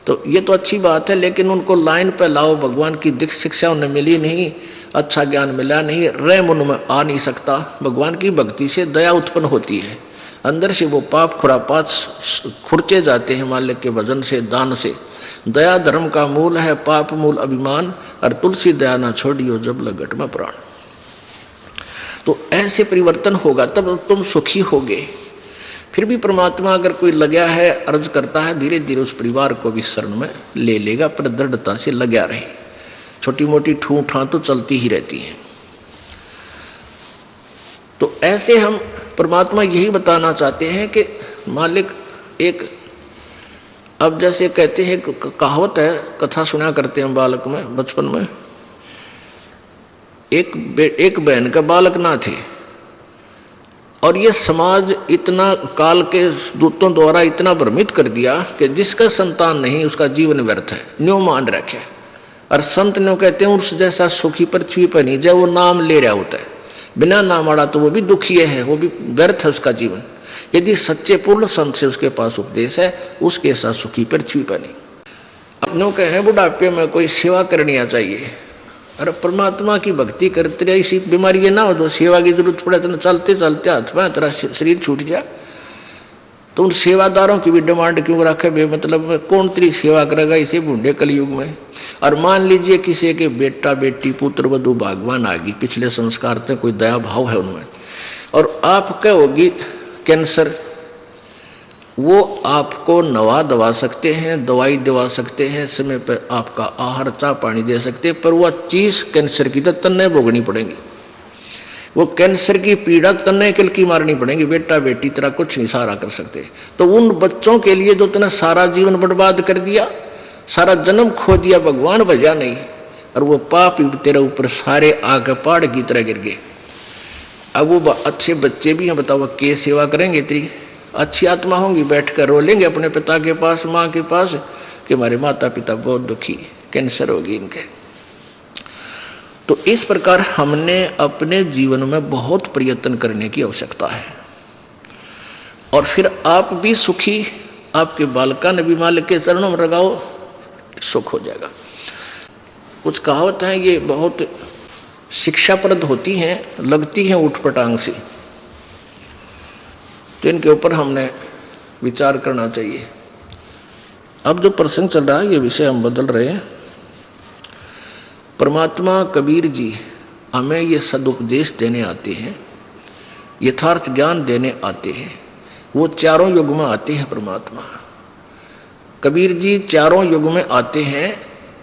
[SPEAKER 1] तो ये तो अच्छी बात है, लेकिन उनको लाइन पे लाओ। भगवान की दिख शिक्षा उन्हें मिली नहीं, अच्छा ज्ञान मिला नहीं, रहम उनमें आ नहीं सकता। भगवान की भक्ति से दया उत्पन्न होती है, अंदर से वो पाप खुरापात खुरचे जाते हैं मालिक के भजन से, दान से। दया धर्म का मूल है, पाप मूल अभिमान, और तुलसी दया ना छोड़ियो जब लगट में प्राण। तो ऐसे परिवर्तन होगा तब तुम सुखी होगे। फिर भी परमात्मा अगर कोई लगा है, अर्ज करता है, धीरे धीरे उस परिवार को भी शरण में ले लेगा, पर दृढ़ता से लगा रहे। छोटी मोटी ठू ठा तो चलती ही रहती है। तो ऐसे हम परमात्मा यही बताना चाहते हैं कि मालिक एक, अब जैसे कहते हैं, कहावत है, कथा सुना करते हैं बालक में, बचपन में, एक बहन का बालक ना थे, और ये समाज इतना काल के दूतों द्वारा इतना भ्रमित कर दिया कि जिसका संतान नहीं उसका जीवन व्यर्थ है, न्यों मान रखे। और संत न्यों कहते हैं, उस जैसा सुखी पृथ्वी पर नहीं, जब वो नाम ले रहा होता है, बिना नाम आड़ा तो वो भी दुखी है, वो भी व्यर्थ है उसका जीवन। यदि सच्चे पूर्ण संत से उसके पास उपदेश है, उसके साथ सुखी पृथ्वी पर नहीं। अपनों के हैं बुढ़ापे में कोई सेवा करनी आ चाहिए, अरे परमात्मा की भक्ति करते रहे, इसी बीमारी ना हो तो सेवा की जरूरत पड़े तो चलते चलते हाथ में तेरा शरीर छूट जाए। तो उन सेवादारों की भी डिमांड क्यों रखे बेमतलब? कौन तेरी सेवा करेगा इसे बूढ़े कलयुग में? और मान लीजिए किसी के बेटा बेटी पुत्र वधु भागवान आ गई, पिछले संस्कार में कोई दया भाव है उनमें, और आप कहोगी कैंसर, वो आपको नवा दवा सकते हैं, दवाई दिवा सकते हैं, समय पर आपका आहार चाह पानी दे सकते हैं, पर वह चीज़ कैंसर की तो तन्ने भोगनी पड़ेगी। वो कैंसर की पीड़ा तन्ने किल की मारनी पड़ेगी, बेटा बेटी तरह कुछ नहीं सहारा कर सकते। तो उन बच्चों के लिए जो तूने सारा जीवन बर्बाद कर दिया, सारा जन्म खो दिया, भगवान भजा नहीं, और वो पाप तेरे ऊपर सारे आगे पहाड़ की तरह गिर गए। अब वो अच्छे बच्चे भी हैं, बताओ के सेवा करेंगे? तेरी अच्छी आत्मा होंगी, बैठ कर रो लेंगे अपने पिता के पास, माँ के पास, कि हमारे माता पिता बहुत दुखी, कैंसर होगी इनके। तो इस प्रकार हमने अपने जीवन में बहुत प्रयत्न करने की आवश्यकता है, और फिर आप भी सुखी, आपके बालका ने भी मालिक के चरणों में लगाओ, सुख हो जाएगा। कुछ कहावत हैं, ये बहुत शिक्षाप्रद होती हैं, लगती हैं उठपटांग सी, तो इनके ऊपर हमने विचार करना चाहिए। अब जो प्रसंग चल रहा है, ये विषय हम बदल रहे हैं। परमात्मा कबीर जी हमें ये सदुपदेश देने आते हैं, यथार्थ ज्ञान देने आते हैं। वो चारों युग में आते हैं परमात्मा कबीर जी, चारों युग में आते हैं,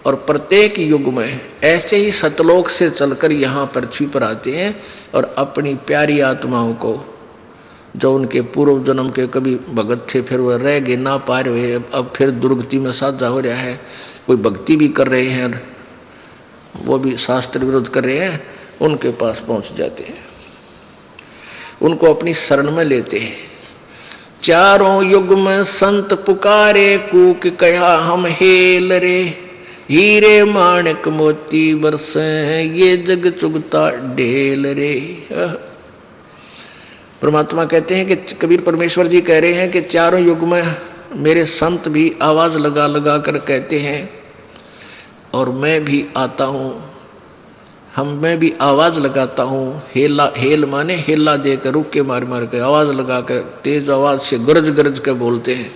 [SPEAKER 1] और प्रत्येक युग में ऐसे ही सतलोक से चलकर यहाँ पृथ्वी पर आते हैं, और अपनी प्यारी आत्माओं को जो उनके पूर्व जन्म के कभी भगत थे, फिर वह रह गए ना पा रहे, अब फिर दुर्गति में साझा हो रहा है, कोई भक्ति भी कर रहे हैं, वो भी शास्त्र विरोध कर रहे हैं, उनके पास पहुंच जाते हैं, उनको अपनी शरण में लेते हैं। चारों युग में संत पुकारे, कूक कहा हम हेल रे, हीरे माणिक मोती बरसे, ये जग चुगता ढेल रे। परमात्मा कहते हैं कि कबीर परमेश्वर जी कह रहे हैं कि चारों युग में मेरे संत भी आवाज लगा लगा कर कहते हैं, और मैं भी आता हूँ, मैं भी आवाज लगाता हूँ। हेल माने हेला देकर, रुक के मार मार के आवाज लगाकर, तेज आवाज से गरज गरज के बोलते हैं,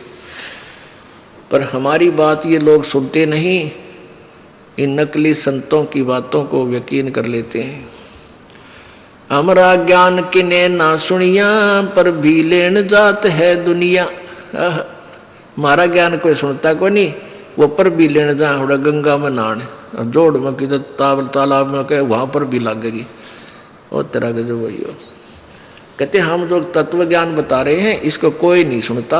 [SPEAKER 1] पर हमारी बात ये लोग सुनते नहीं, इन नकली संतों की बातों को यकीन कर लेते हैं। हमारा ज्ञान किने ना सुनिया, पर भी लेन जात है दुनिया। हमारा ज्ञान कोई सुनता को नहीं, वो पर भी लेन जा, थोड़ा गंगा में नहान, जोड़ में किधर तालाब में कहे वहाँ पर भी लगेगी, और तरह के जो वही हो। कहते हम जो तत्व ज्ञान बता रहे हैं इसको कोई नहीं सुनता,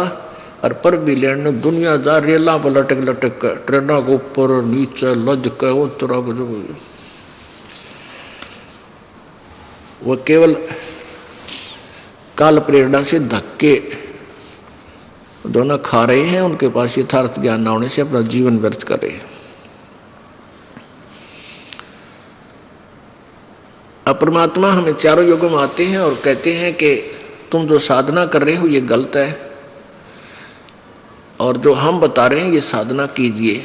[SPEAKER 1] और पर भी लेने दुनिया जा रेला पर लटक लटक कर, ट्रेनों के ऊपर नीचे लद के, वो तरह के जो वो केवल काल प्रेरणा से धक्के दोनों खा रहे हैं, उनके पास यथार्थ ज्ञान न होने से अपना जीवन व्यर्थ कर रहे हैं। अब परमात्मा हमें चारों युगों में आते हैं और कहते हैं कि तुम जो साधना कर रहे हो ये गलत है, और जो हम बता रहे हैं ये साधना कीजिए।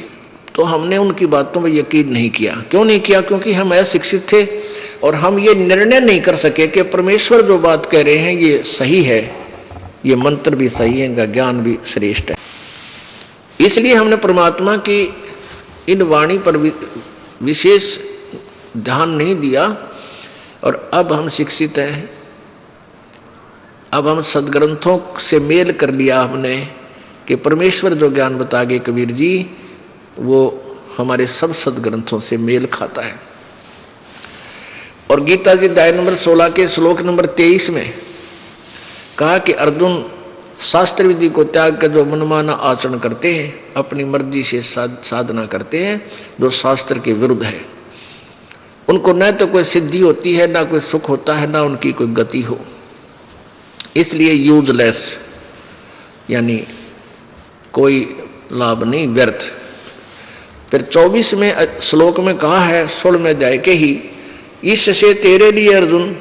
[SPEAKER 1] तो हमने उनकी बातों पर यकीन नहीं किया। क्यों नहीं किया? क्योंकि हम अशिक्षित थे और हम ये निर्णय नहीं कर सके कि परमेश्वर जो बात कह रहे हैं ये सही है, ये मंत्र भी सही है, इनका ज्ञान भी श्रेष्ठ है। इसलिए हमने परमात्मा की इन वाणी पर विशेष ध्यान नहीं दिया, और अब हम शिक्षित हैं, अब हम सदग्रंथों से मेल कर लिया हमने कि परमेश्वर जो ज्ञान बता गए कबीर जी, वो हमारे सब सदग्रंथों से मेल खाता है। और गीता जी अध्याय नंबर 16 के श्लोक नंबर 23 में कहा कि अर्जुन शास्त्र विधि को त्याग कर जो मनमाना आचरण करते हैं, अपनी मर्जी से साधना करते हैं, जो शास्त्र के विरुद्ध है, उनको न तो कोई सिद्धि होती है, ना कोई सुख होता है, ना उनकी कोई गति हो। इसलिए यूजलेस, यानी कोई लाभ नहीं, व्यर्थ। फिर 24 में श्लोक में कहा है 16 में अध्याय के ही, इससे तेरे लिए अर्जुन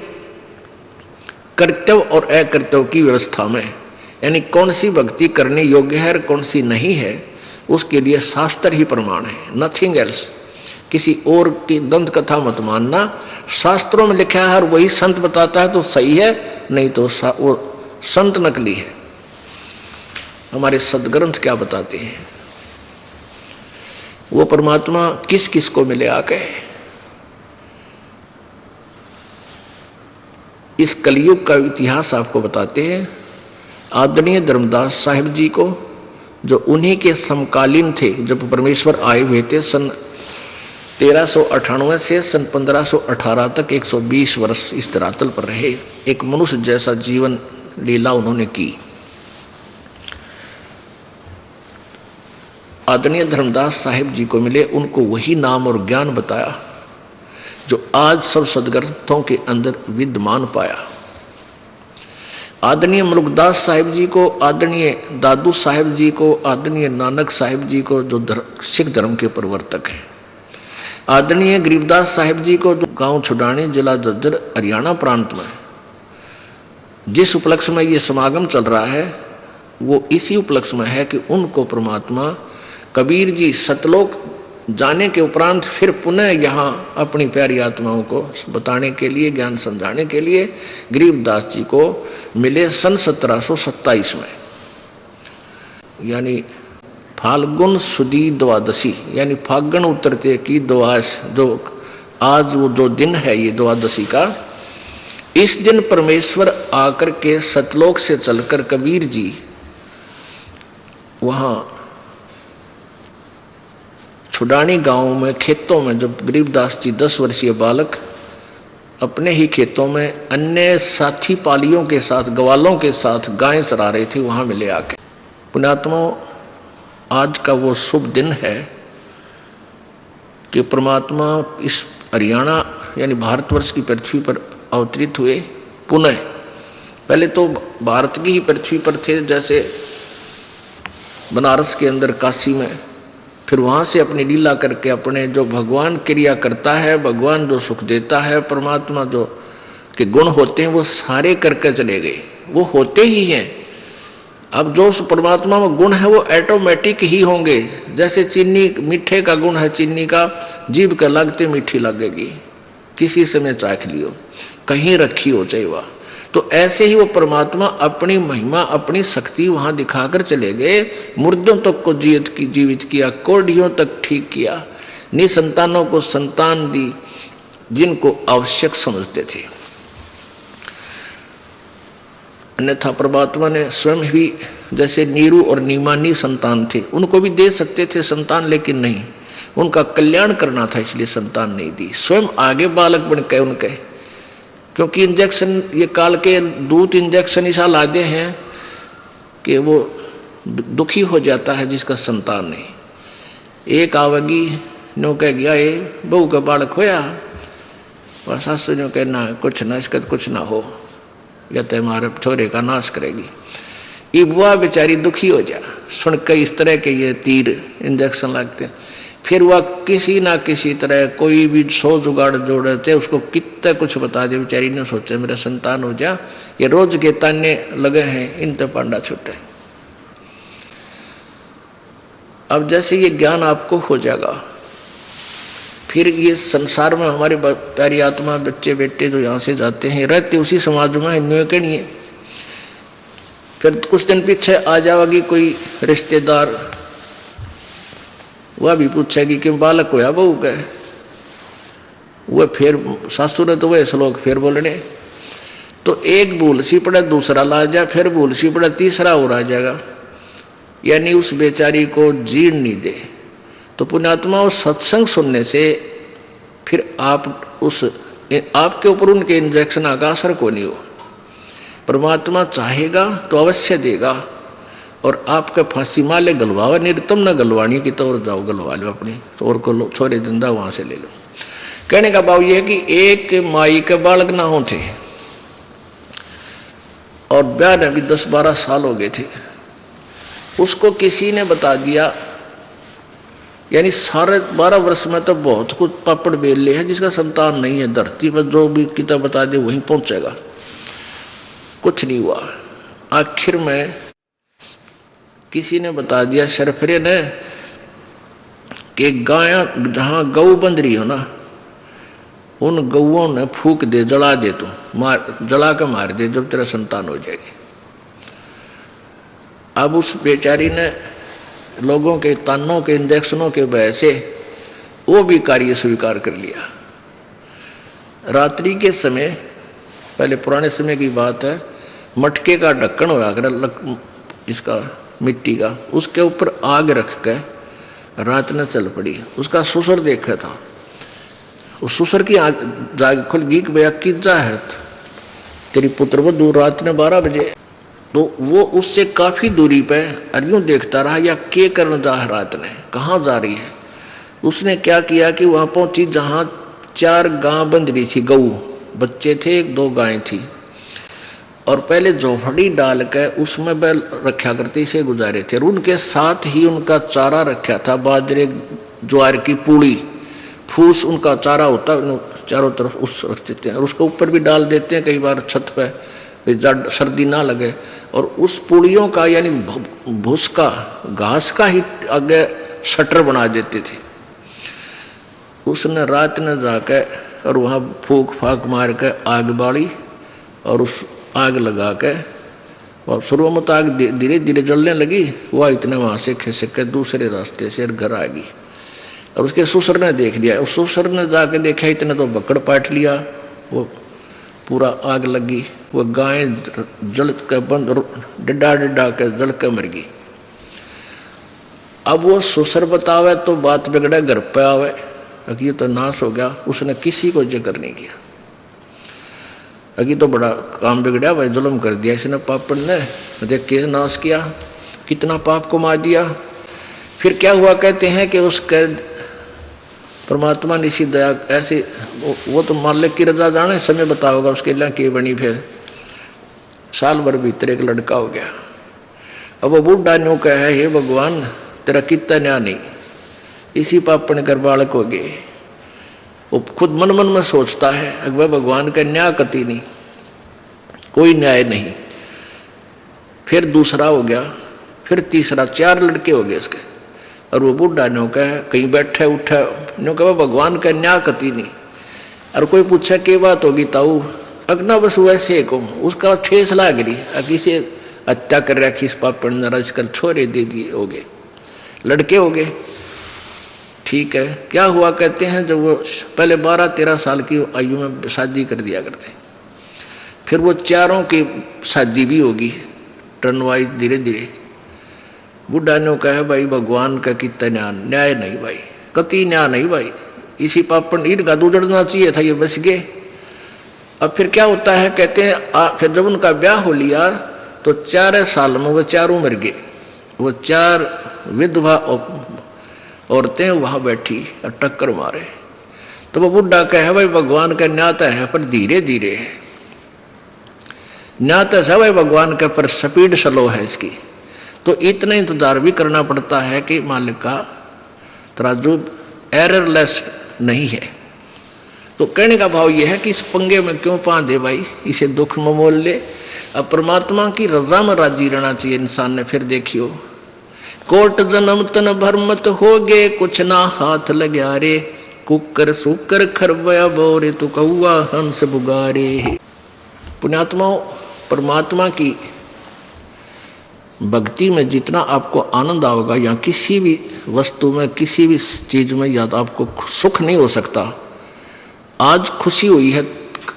[SPEAKER 1] कर्तव्य और अकर्तव्य की व्यवस्था में, यानी कौन सी भक्ति करने योग्य है और कौन सी नहीं है, उसके लिए शास्त्र ही प्रमाण है, नथिंग एल्स। किसी और की दंत कथा मत मानना, शास्त्रों में लिखा है और वही संत बताता है तो सही है, नहीं तो वो संत नकली है। हमारे सदग्रंथ क्या बताते हैं, वो परमात्मा किस किस को मिले आके। इस कलयुग का इतिहास आपको बताते हैं। आदरणीय धर्मदास साहिब जी को, जो उन्हीं के समकालीन थे जब परमेश्वर आए हुए थे, सन 1398 से सन 1518 तक 120 वर्ष इस धरातल पर रहे। एक मनुष्य जैसा जीवन लीला उन्होंने की। आदरणीय धर्मदास साहिब जी को मिले, उनको वही नाम और ज्ञान बताया जो आज सब सदग्रंथों के अंदर विद्यमान पाया। आदरणीय मुल्कदास साहिब जी को, आदरणीय दादू साहिब जी को, आदरणीय नानक साहिब जी को, जो सिख धर्म के प्रवर्तक हैं, आदरणीय गरीबदास साहिब जी को, जो गांव छुडानी, जिला झज्जर, हरियाणा प्रांत में जिस उपलक्ष्य में ये समागम चल रहा है, वो इसी उपलक्ष्य में है कि उनको परमात्मा कबीर जी सतलोक जाने के उपरांत फिर पुनः यहाँ अपनी प्यारी आत्माओं को बताने के लिए, ज्ञान समझाने के लिए गरीबदास जी को मिले सन 1727 में, यानी फाल्गुन सुदी द्वादशी, यानी फागुन उतरते की द्वादश, जो आज वो जो दिन है ये द्वादशी का, इस दिन परमेश्वर आकर के सतलोक से चलकर कबीर जी वहाँ छुडानी गांव में खेतों में, जब गरीबदास जी 10 वर्षीय बालक अपने ही खेतों में अन्य साथी पालियों के साथ, ग्वालों के साथ गायें चरा रहे थे, वहाँ मिले आके। पुण्यात्मा, आज का वो शुभ दिन है कि परमात्मा इस हरियाणा यानी भारतवर्ष की पृथ्वी पर अवतरित हुए पुनः। पहले तो भारत की ही पृथ्वी पर थे, जैसे बनारस के अंदर काशी में, फिर वहाँ से अपनी लीला करके अपने जो भगवान क्रिया करता है, भगवान जो सुख देता है, परमात्मा जो के गुण होते हैं वो सारे करके चले गए, वो होते ही हैं। अब जो उस परमात्मा में गुण है वो ऑटोमेटिक ही होंगे। जैसे चीनी, मीठे का गुण है चीनी का, जीभ के लगते मीठी लगेगी, किसी समय चाख लियो, कहीं रखी हो चाहे वह। तो ऐसे ही वो परमात्मा अपनी महिमा, अपनी शक्ति वहाँ दिखाकर चले गए। मुर्दों तक को जीवित किया, कोढ़ियों तक ठीक किया, निसंतानों को संतान दी जिनको आवश्यक समझते थे। अन्यथा परमात्मा ने स्वयं भी, जैसे नीरू और नीमानी संतान थे, उनको भी दे सकते थे संतान, लेकिन नहीं, उनका कल्याण करना था इसलिए संतान नहीं दी। स्वयं आगे बालक बन के उनके, क्योंकि इंजेक्शन, ये काल के दूत इंजेक्शन ऐसा लादे हैं कि वो दुखी हो जाता है जिसका संतान नहीं। एक आवेगी नो कह गया ये बहू का बालक होया, और सासू जो कहना कुछ ना, इसका कुछ ना हो, या तो हमारे छोरे का नाश करेगी। ये बुआ बेचारी दुखी हो जा सुन के इस तरह के ये तीर इंजेक्शन लगते हैं। फिर वह किसी ना किसी तरह कोई भी 100 जुगाड़ जोड़ते, उसको कितना कुछ बता दे, बेचारी ने सोचे मेरा संतान हो जा। ये रोज के ताने लगे हैं, इन तो पांडा छूटे। अब जैसे ये ज्ञान आपको हो जागा, फिर ये संसार में हमारे प्यारी आत्मा, बच्चे बेटे जो यहाँ से जाते हैं, रहते उसी समाज में न्यूकणी है। फिर कुछ दिन पीछे आ जाएगी कोई रिश्तेदार, वह भी पूछेगी कि बालक होया बहू का, वह फिर सासू ने तो वह श्लोक फिर बोलने, तो एक भूल सी पड़े दूसरा ला जाए, फिर भूल सी पड़े तीसरा और आ जाएगा, यानी उस बेचारी को जीण नहीं दे। तो पुण्यात्मा उस सत्संग सुनने से फिर आप उस, आपके ऊपर उनके इंजेक्शन का असर को नहीं हो। परमात्मा चाहेगा तो अवश्य देगा, और आपका फांसी माले गलवावा, निर्तम न गलवानी की तो और जाओ गलवा लो अपनी, तो और को लो छोरे जिंदा वहां से ले लो। कहने का भाव यह है कि एक माई के बालक ना हो थे, और ब्याह ने भी 10-12 साल हो गए थे, उसको किसी ने बता दिया, यानी सारे 12 वर्ष में तो बहुत कुछ पापड़ बेल ले है, जिसका संतान नहीं है, धरती पर जो भी किताब बता दे वहीं पहुंचेगा। कुछ नहीं हुआ। आखिर में किसी ने बता दिया, शरफरे ने, कि गाय जहाँ गऊ बंध रही हो ना, उन गऊओं ने फूक दे, जला दे, तो मार, जला के मार दे, जब तेरा संतान हो जाएगी। अब उस बेचारी ने लोगों के तानों के इंजेक्शनों के वजह से वो भी कार्य स्वीकार कर लिया। रात्रि के समय, पहले पुराने समय की बात है, मटके का ढक्कन होया कर इसका मिट्टी का, उसके ऊपर आग रख के रात ने चल पड़ी। उसका ससुर देखा था, उस ससुर की आग जाग खुल गई कि भैया किजा है तेरी पुत्र वो दूर, रात ने 12 बजे। तो वो उससे काफ़ी दूरी पे अरियों देखता रहा, या के करने जा रात ने, कहाँ जा रही है। उसने क्या किया कि वहाँ पहुँची जहाँ 4 गां बंध रही थी, गऊ बच्चे थे, 1-2 गायें थी, और पहले झोपड़ी डाल के उसमें बैल रखा करते से गुजारे थे। और उनके साथ ही उनका चारा रखा था, बाजरे ज्वार की पूड़ी, फूस उनका चारा होता, चारों तरफ उस रख देते हैं, और उसके ऊपर भी डाल देते हैं कई बार छत पे, सर्दी ना लगे। और उस पुड़ियों का यानी भूस का, घास का ही आगे शटर बना देते थे। उसने रात न जाके और वहाँ फूक फाक मार के आग बाड़ी, और उस आग लगा के, और शुरू में तो आग धीरे धीरे जलने लगी, वह इतने वहाँ से खिसक के दूसरे रास्ते से घर आ गई। और उसके ससुर ने देख लिया, उस ससुर ने जाके देखा, इतने तो बकड़ पाट लिया, वो पूरा आग लगी, वो गाय जल के बंद, डिड्डा डिड्डा के जल के मर गई। अब वो ससुर बतावे तो बात बिगड़े, घर पे आवे, ये तो नाश हो गया। उसने किसी को जिक्र नहीं किया। अगी तो बड़ा काम बिगड़ा भाई, जुल्म कर दिया इसने पापड़ ने, देख के नाश किया, कितना पाप कमा दिया। फिर क्या हुआ, कहते हैं कि उसके परमात्मा ने इसी दया ऐसे, वो तो मालिक की रजा जाने, समय बताओगा उसके लिए की बनी। फिर साल भर भीतर एक लड़का हो गया। अब वो बूढ़ा न्यू कहा है, हे भगवान तेरा कितना न्याय नहीं, इसी पापड़ ने कर बालक हो गए। वो खुद मन मन में सोचता है, अगर भगवान का न्याय कति नहीं, कोई न्याय नहीं। फिर दूसरा हो गया, फिर तीसरा, 4 लड़के हो गए उसके। और वो बूढ़ा न्यू कहा, कहीं बैठे उठा न्यू कहा भगवान का न्याय कति नहीं। और कोई पूछा के बात होगी ताऊ, अगना बस वैसे को उसका ठेस लाग रही, किसी हत्या कर रखी इस पापड़ ने, रच कर छोरे दे दिए, हो गए लड़के हो गए। ठीक है, क्या हुआ, कहते हैं जब वो पहले 12-13 साल की आयु में शादी कर दिया करते, फिर वो चारों की शादी भी होगी टर्न वाइज धीरे धीरे। बुढ़ा ने कहा भाई भगवान का कितना न्याय नहीं भाई, कति न्याय नहीं भाई, इसी पापड़ इनका दूजड़ना चाहिए था, ये बच गए। अब फिर क्या होता है, कहते हैं फिर जब उनका ब्याह हो लिया तो 4 साल में वो चारों मर गए। वो 4 विधवा औरतें वहां बैठी और टक्कर मारे। तो वो बुढ़ा कहे भाई भगवान का न्याय है पर धीरे धीरे है, न्याय है भाई भगवान का पर स्पीड स्लो है इसकी। तो इतना इंतजार भी करना पड़ता है कि मालिक का तराजू एररलेस नहीं है। तो कहने का भाव यह है कि इस पंगे में क्यों पा दे भाई, इसे दुख में मोल ले। अब परमात्मा की रजा में राजी रहना चाहिए इंसान ने। फिर देखियो, कोट जन्म तन भरमत हो गे, कुछ ना हाथ लग्या रे, कुकर सुकर खरबया बोरे तू कौआ हंस बुगारे। पुण्यात्माओं, परमात्मा की भक्ति में जितना आपको आनंद आओगा, या किसी भी वस्तु में किसी भी चीज में, या तो आपको सुख नहीं हो सकता। आज खुशी हुई है,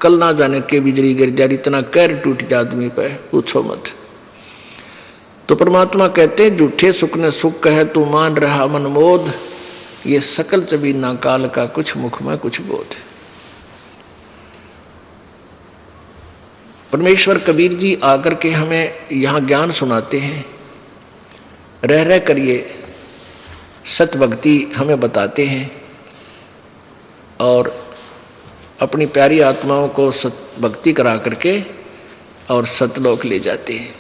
[SPEAKER 1] कल ना जाने के बिजली गिर जा, इतना कहर टूट जा आदमी पे, पूछो मत। तो परमात्मा कहते हैं झूठे सुख ने सुख है तू मान रहा मनमोद, ये सकल चबीना काल का कुछ मुख में कुछ बोध। परमेश्वर कबीर जी आकर के हमें यहाँ ज्ञान सुनाते हैं, रह रह कर ये सत भक्ति हमें बताते हैं और अपनी प्यारी आत्माओं को सत भक्ति करा करके और सतलोक ले जाते हैं।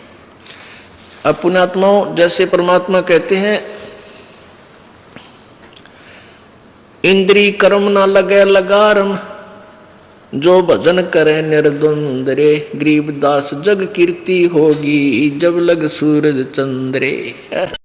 [SPEAKER 1] अब पुण्यात्माओं, जैसे परमात्मा कहते हैं इंद्री कर्म ना लगे लगारम, जो भजन करे निर्द्वंद रे, गरीबदास जग कीर्ति होगी जब लग सूरज चंद्रे।